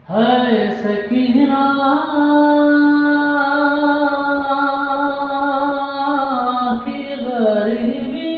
है सकीना की गरीबी,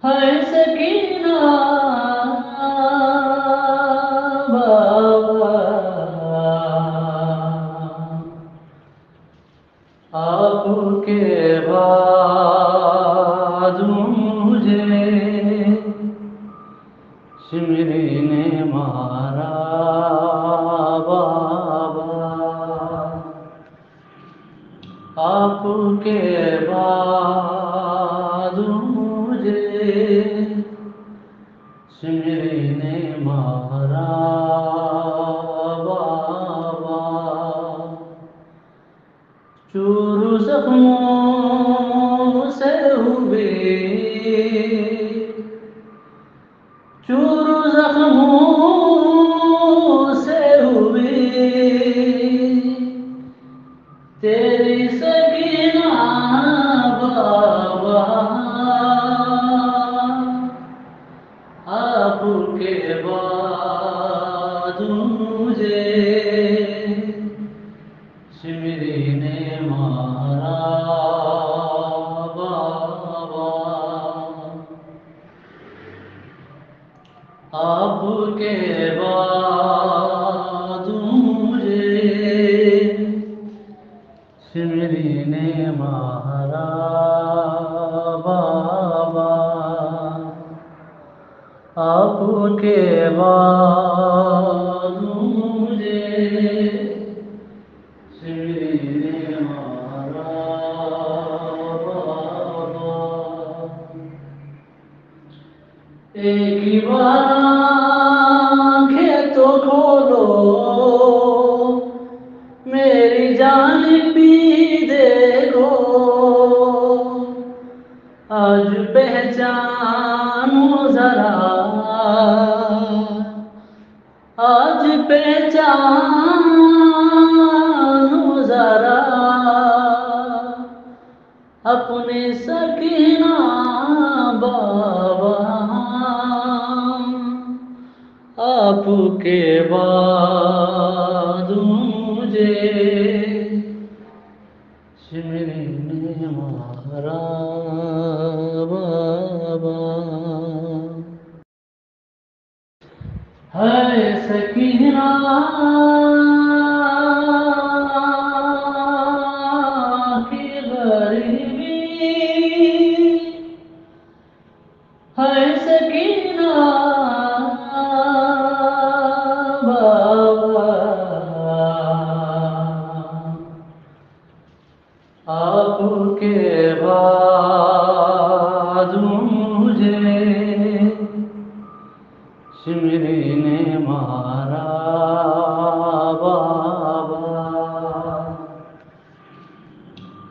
है सकीना बाबा, आपके बाद मुझे सिमरी ने मारा बाबा, आपके बाद मुझे सिमरी ने मारा बाबा, चूरू जख्मों से हुए, चूरू जख्मों से हुए, तेरी सकीना बाबा, आपके बाद मुझे सिमरी ने मारा बाबा, आपके बाद मुझे सिमरी ने मारा बाबा, आपके बाद मुझे सिमरी ने मारा बाबा, एक ही बार आँखें तो खोलो, मेरी जान भी देखो, आज पहचानो जरा, आज पहचानो जरा, अपने सकीना बाबा, आपके बाद मुझे सिमरी ने मारा बाबा, है सकीना की गरीबी, है सकीना बाबा, आपके बाद मुझे सिमरी ने मारा बाबा,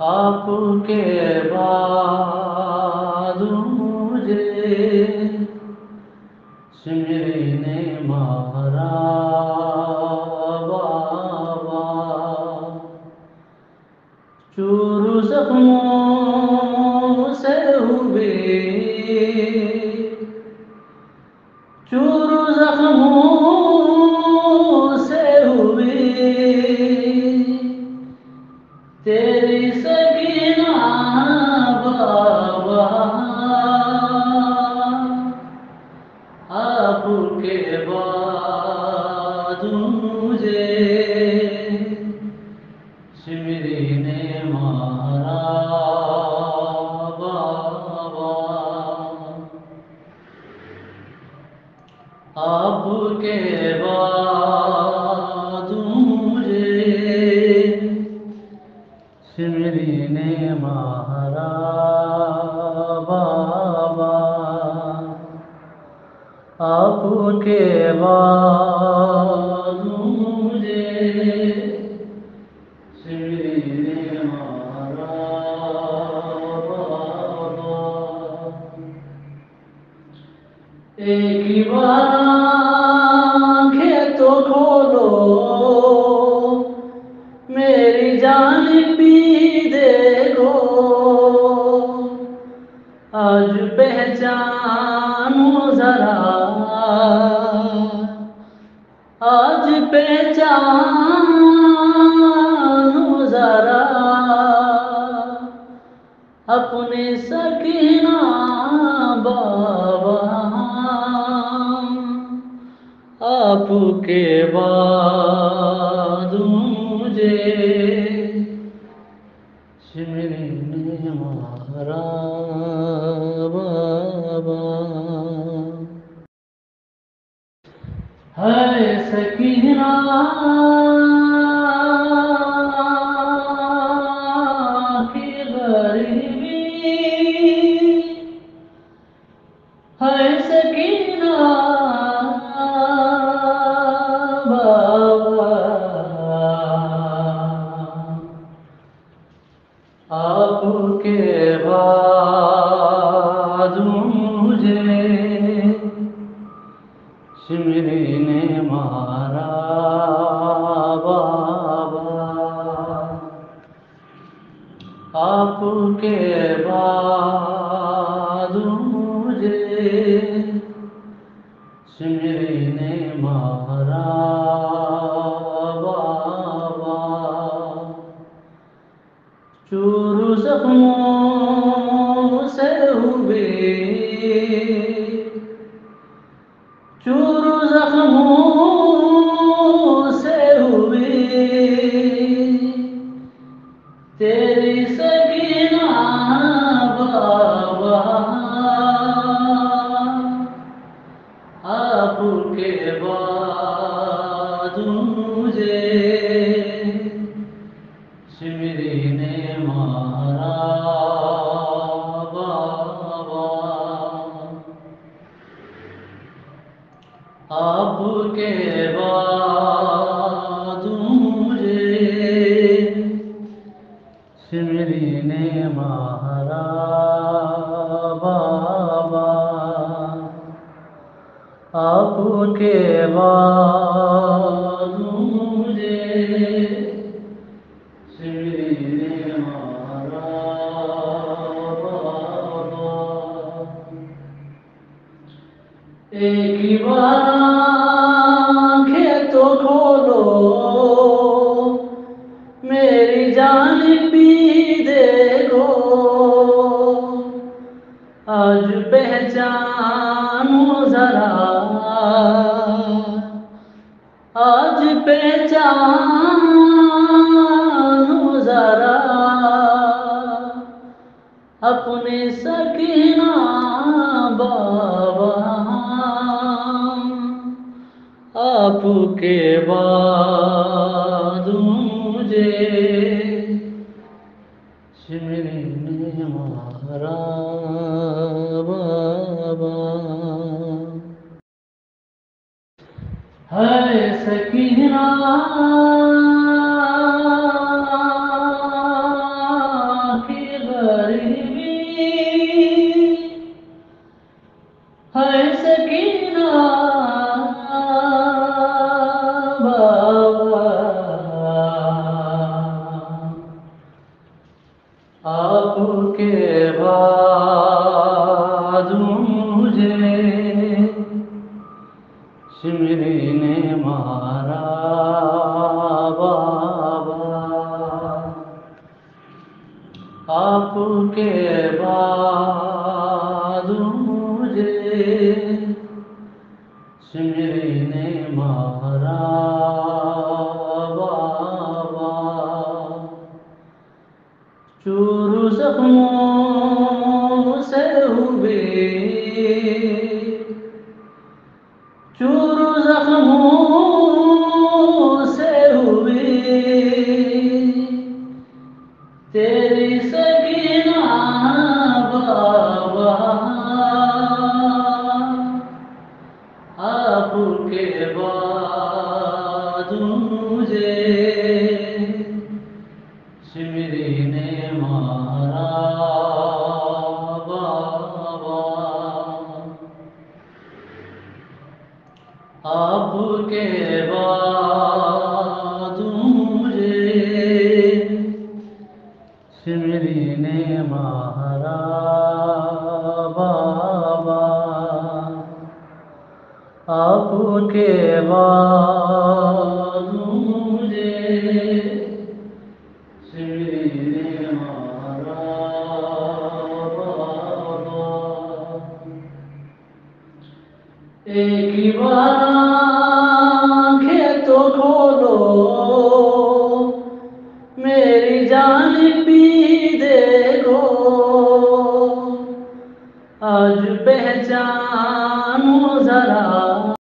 आपके बाद मुझे सिमरी ने मारा बाबा, चूरू जख्मों से हुए, चूरू जख्मों से हुए, तेरी सकीना बाबा, आपके बाद मुझे सिमरी ने मारा बाबा, आपके बाद मुझे सिमरी ने मारा बाबा, आपके बाद मुझे सिमरी ने मारा बाबा, एक ही बार आँखें तो खोलो, मेरी जान भी देखो, आज पहचानो जरा, आपके बाद मुझे सिमरी ने मारा बाबा। है सकीना की गरीबी, है सकीना बाबा। आपके बाद मुझे सिमरी ने मारा बाबा। आपके बाद मुझे सिमरी ने मारा बाबा। चूरू जख्मों से हुए, चूरू जख्मों से हुए, तेरी सकीना बाबा। आपके बाद मुझे सिमरी ने मारा बाबा। आपके बाद मुझे सिमरी ने मारा बाबा। आपके बाद मुझे सिमरी ने मारा बाबा। एक ही बार आँखें तो खोलो, मेरी जान पी देखो। आज पहचानो जरा, आज पहचानो जरा अपने सकीना बाबा। आपके बाद मुझे सिमरी ने मारा बाबा। है सकीना की गरीबी, है सकीना बाबा। आपके बाद मुझे सिमरी ने मारा बाबा। आपके बाद मुझे सिमरी ने मारा बाबा। चूरू जख्मों से हुए, चूरू जख्मों से हुए, तेरी सकीना बाबा। आपके बाद मुझे सिमरी ने मारा बाबा। आपके बाद मुझे सिमरी ने मारा बाबा। आपके बाद मुझे सिमरी ने मारा बाबा। एक ही बार खोलो, मेरी जान पी देखो, आज पहचानो जरा।